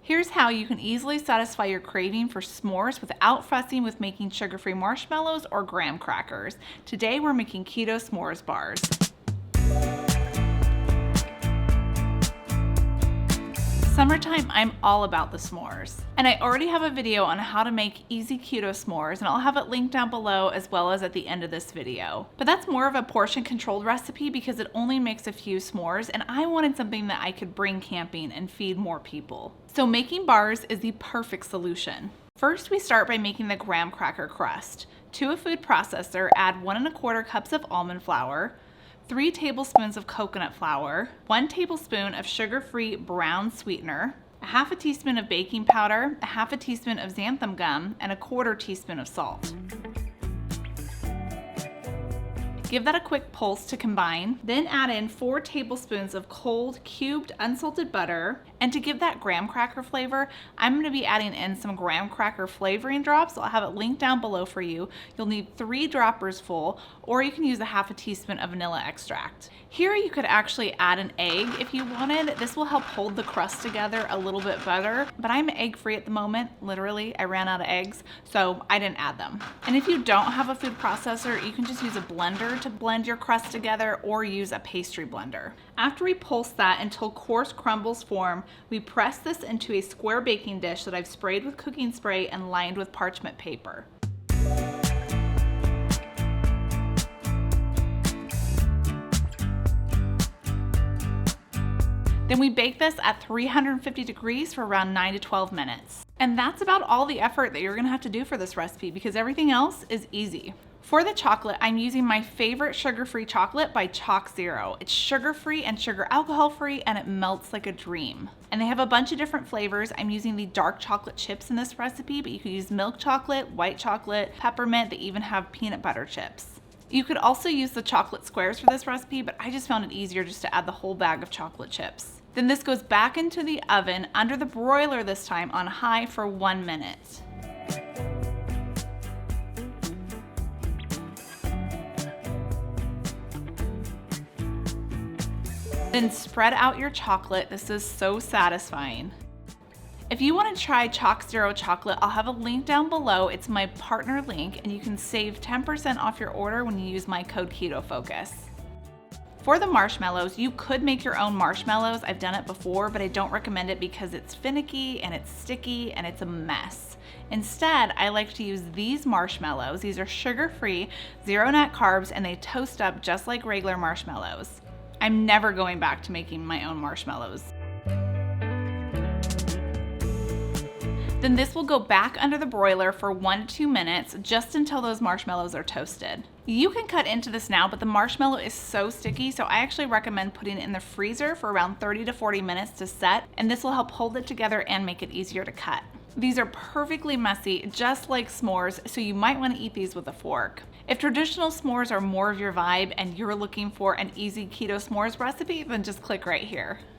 Here's how you can easily satisfy your craving for s'mores without fussing with making sugar-free marshmallows or graham crackers. Today we're making Keto S'mores bars. Summertime, I'm all about the s'mores. And I already have a video on how to make easy keto s'mores, and I'll have it linked down below as well as at the end of this video. But that's more of a portion controlled recipe because it only makes a few s'mores, and I wanted something that I could bring camping and feed more people. So making bars is the perfect solution. First, we start by making the graham cracker crust. To a food processor, add 1 1/4 cups of almond flour, 3 tablespoons of coconut flour, 1 tablespoon of sugar-free brown sweetener, a 1/2 teaspoon of baking powder, a 1/2 teaspoon of xanthan gum, and a 1/4 teaspoon of salt. Give that a quick pulse to combine, then add in 4 tablespoons of cold cubed unsalted butter, and to give that graham cracker flavor, I'm going to be adding in some graham cracker flavoring drops. I'll have it linked down below for you. You'll need 3 droppers full, or you can use a 1/2 teaspoon of vanilla extract. Here you could actually add an egg if you wanted. This will help hold the crust together a little bit better, but I'm egg free at the moment. Literally, I ran out of eggs, so I didn't add them. And if you don't have a food processor, you can just use a blender to blend your crust together or use a pastry blender. After we pulse that until coarse crumbles form, we press this into a square baking dish that I've sprayed with cooking spray and lined with parchment paper. Then we bake this at 350 degrees for around 9 to 12 minutes. And that's about all the effort that you're gonna have to do for this recipe because everything else is easy. For the chocolate, I'm using my favorite sugar-free chocolate by Chalk Zero. It's sugar-free and sugar alcohol-free, and it melts like a dream. And they have a bunch of different flavors. I'm using the dark chocolate chips in this recipe, but you could use milk chocolate, white chocolate, peppermint. They even have peanut butter chips. You could also use the chocolate squares for this recipe, but I just found it easier just to add the whole bag of chocolate chips. Then this goes back into the oven under the broiler this time on high for 1 minute. Then spread out your chocolate. This is so satisfying. If you want to try Chalk Zero chocolate, I'll have a link down below. It's my partner link, and you can save 10% off your order when you use my code KetoFocus. For the marshmallows, you could make your own marshmallows. I've done it before, but I don't recommend it because it's finicky and it's sticky and it's a mess. Instead, I like to use these marshmallows. These are sugar-free, 0 net carbs, and they toast up just like regular marshmallows. I'm never going back to making my own marshmallows. Then this will go back under the broiler for 1 to 2 minutes, just until those marshmallows are toasted. You can cut into this now, but the marshmallow is so sticky, so I actually recommend putting it in the freezer for around 30 to 40 minutes to set, and this will help hold it together and make it easier to cut. These are perfectly messy, just like s'mores, so you might want to eat these with a fork. If traditional s'mores are more of your vibe and you're looking for an easy keto s'mores recipe, then just click right here.